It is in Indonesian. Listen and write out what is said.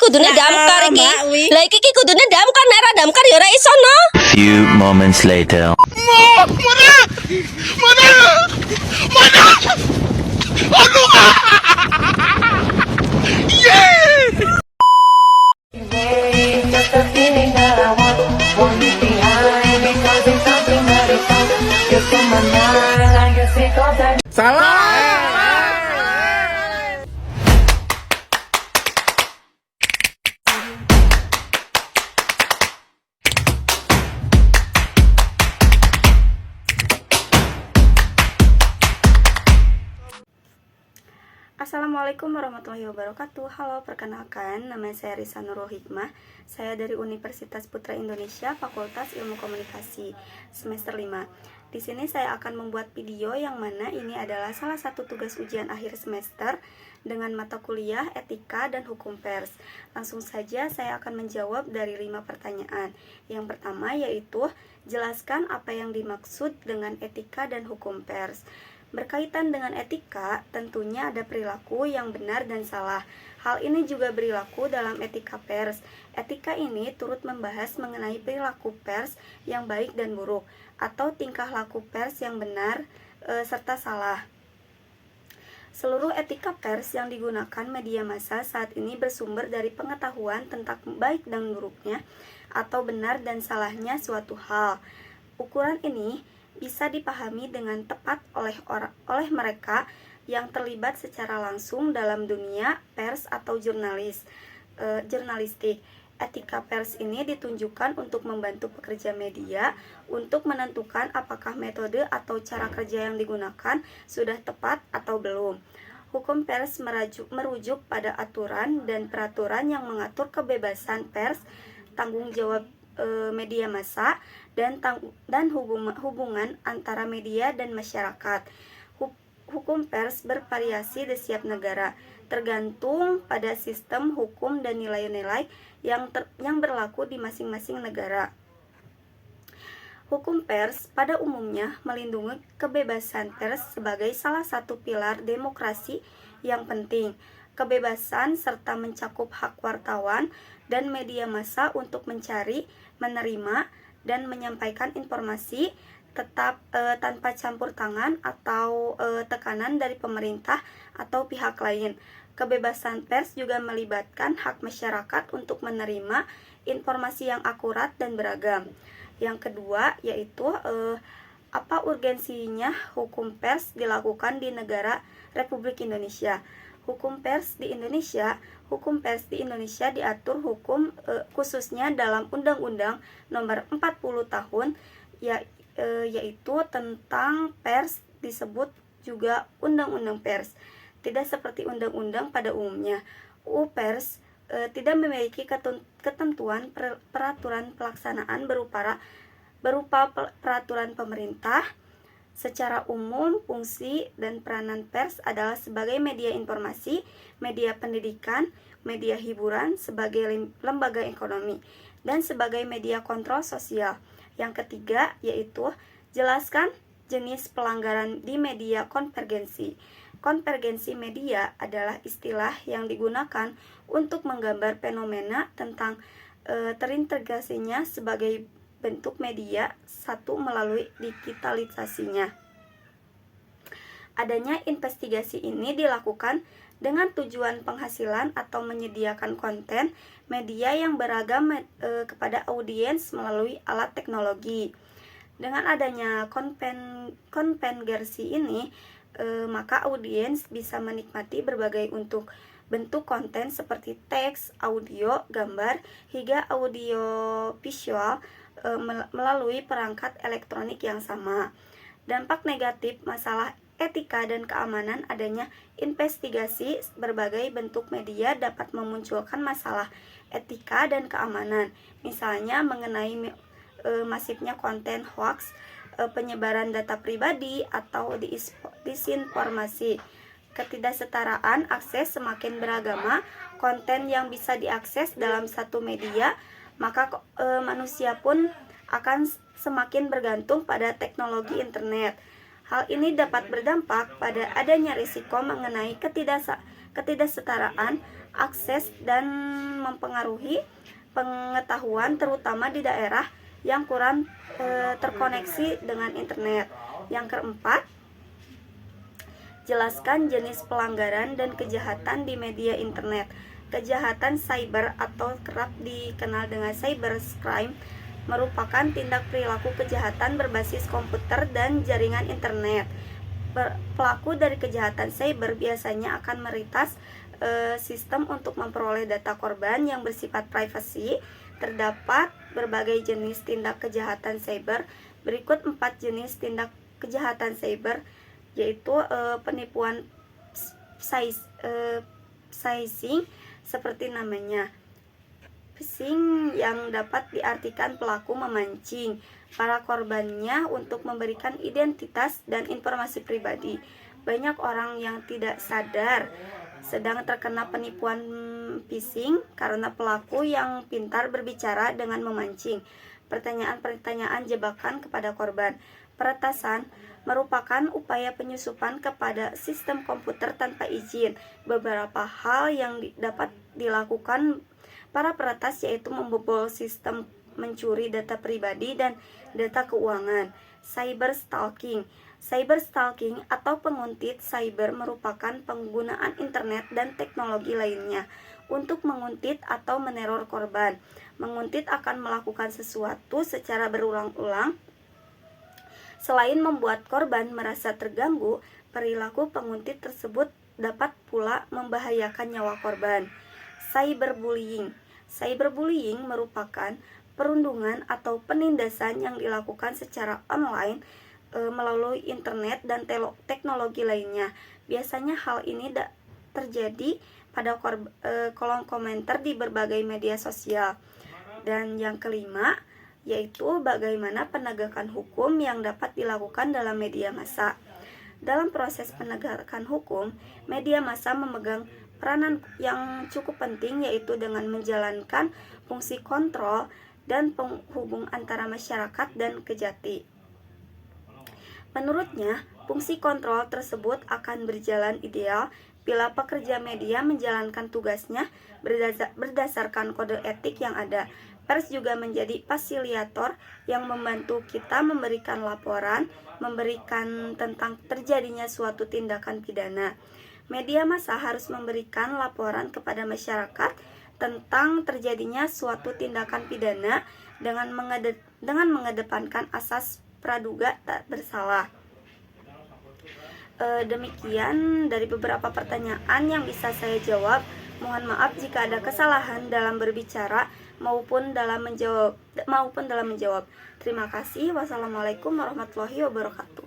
kudune damkar iki. Lah iki kudune damkar, nek ora damkar ya ora iso no. Few moments later. Just a feeling that I want you behind because it's something that is so just in my mind. I guess it goes that. Assalamualaikum warahmatullahi wabarakatuh. Halo, perkenalkan, nama saya Risa Nurul Hikmah. Saya dari Universitas Putra Indonesia, Fakultas Ilmu Komunikasi, semester 5. Di sini saya akan membuat video yang mana ini adalah salah satu tugas ujian akhir semester dengan mata kuliah Etika dan Hukum Pers. Langsung saja saya akan menjawab dari 5 pertanyaan. Yang pertama yaitu, jelaskan apa yang dimaksud dengan etika dan hukum pers. Berkaitan dengan etika, tentunya ada perilaku yang benar dan salah. Hal ini juga berlaku dalam etika pers. Etika ini turut membahas mengenai perilaku pers yang baik dan buruk, atau tingkah laku pers yang benar serta salah. Seluruh etika pers yang digunakan media massa saat ini bersumber dari pengetahuan tentang baik dan buruknya, atau benar dan salahnya suatu hal. Ukuran ini bisa dipahami dengan tepat oleh mereka yang terlibat secara langsung dalam dunia pers atau jurnalistik. Etika pers ini ditunjukkan untuk membantu pekerja media untuk menentukan apakah metode atau cara kerja yang digunakan sudah tepat atau belum. Hukum pers merujuk pada aturan dan peraturan yang mengatur kebebasan pers, tanggung jawab media massa, dan hubungan antara media dan masyarakat. Hukum pers bervariasi di setiap negara, tergantung pada sistem hukum dan nilai-nilai yang berlaku di masing-masing negara. Hukum pers pada umumnya melindungi kebebasan pers sebagai salah satu pilar demokrasi yang penting. Kebebasan serta mencakup hak wartawan dan media massa untuk mencari, menerima, dan menyampaikan informasi tetap tanpa campur tangan atau tekanan dari pemerintah atau pihak lain. Kebebasan pers juga melibatkan hak masyarakat untuk menerima informasi yang akurat dan beragam. Yang kedua yaitu apa urgensinya hukum pers dilakukan di negara Republik Indonesia. Hukum pers di Indonesia diatur hukum khususnya dalam Undang-Undang Nomor 40 Tahun yaitu tentang pers, disebut juga Undang-Undang Pers. Tidak seperti undang-undang pada umumnya, UU Pers tidak memiliki ketentuan peraturan pelaksanaan berupa peraturan pemerintah. Secara umum, fungsi dan peranan pers adalah sebagai media informasi, media pendidikan, media hiburan, sebagai lembaga ekonomi, dan sebagai media kontrol sosial. Yang ketiga yaitu, jelaskan jenis pelanggaran di media konvergensi. Konvergensi media adalah istilah yang digunakan untuk menggambar fenomena tentang terintegrasinya sebagai bentuk media satu melalui digitalisasinya. Adanya investigasi ini dilakukan dengan tujuan penghasilan atau menyediakan konten media yang beragam kepada audiens melalui alat teknologi. Dengan adanya konvergensi ini, maka audiens bisa menikmati berbagai bentuk konten seperti teks, audio, gambar, hingga audio visual melalui perangkat elektronik yang sama. Dampak negatif masalah etika dan keamanan adanya investigasi berbagai bentuk media dapat memunculkan masalah etika dan keamanan, misalnya mengenai masifnya konten hoax, penyebaran data pribadi, atau disinformasi. Ketidaksetaraan akses semakin beragama konten yang bisa diakses dalam satu media, maka manusia pun akan semakin bergantung pada teknologi internet. Hal ini dapat berdampak pada adanya risiko mengenai ketidaksetaraan akses dan mempengaruhi pengetahuan terutama di daerah yang kurang terkoneksi dengan internet. Yang keempat, jelaskan jenis pelanggaran dan kejahatan di media internet. Kejahatan cyber atau kerap dikenal dengan cybercrime merupakan tindak perilaku kejahatan berbasis komputer dan jaringan internet. Pelaku dari kejahatan cyber biasanya akan meretas sistem untuk memperoleh data korban yang bersifat privasi. Terdapat berbagai jenis tindak kejahatan cyber. Berikut 4 jenis tindak kejahatan cyber, yaitu penipuan phishing seperti namanya. Phishing yang dapat diartikan pelaku memancing para korbannya untuk memberikan identitas dan informasi pribadi. Banyak orang yang tidak sadar sedang terkena penipuan phishing karena pelaku yang pintar berbicara dengan memancing pertanyaan-pertanyaan jebakan kepada korban. Peretasan merupakan upaya penyusupan kepada sistem komputer tanpa izin. Beberapa hal yang dapat dilakukan para peretas yaitu membobol sistem, mencuri data pribadi dan data keuangan. Cyberstalking atau penguntit cyber merupakan penggunaan internet dan teknologi lainnya untuk menguntit atau meneror korban. Menguntit akan melakukan sesuatu secara berulang-ulang. Selain membuat korban merasa terganggu, perilaku penguntit tersebut dapat pula membahayakan nyawa korban. Cyberbullying merupakan perundungan atau penindasan yang dilakukan secara online melalui internet dan teknologi lainnya. Biasanya hal ini terjadi pada kolom komentar di berbagai media sosial. Dan yang kelima, yaitu bagaimana penegakan hukum yang dapat dilakukan dalam media massa. Dalam proses penegakan hukum, media massa memegang peranan yang cukup penting, yaitu dengan menjalankan fungsi kontrol dan penghubung antara masyarakat dan kejati. Menurutnya, fungsi kontrol tersebut akan berjalan ideal bila pekerja media menjalankan tugasnya berdasarkan kode etik yang ada. Pers juga menjadi fasilitator yang membantu kita memberikan laporan, memberikan tentang terjadinya suatu tindakan pidana. Media massa harus memberikan laporan kepada masyarakat tentang terjadinya suatu tindakan pidana dengan mengedepankan asas praduga tak bersalah. Demikian dari beberapa pertanyaan yang bisa saya jawab. Mohon maaf jika ada kesalahan dalam berbicara maupun dalam menjawab. Terima kasih. Wassalamualaikum warahmatullahi wabarakatuh.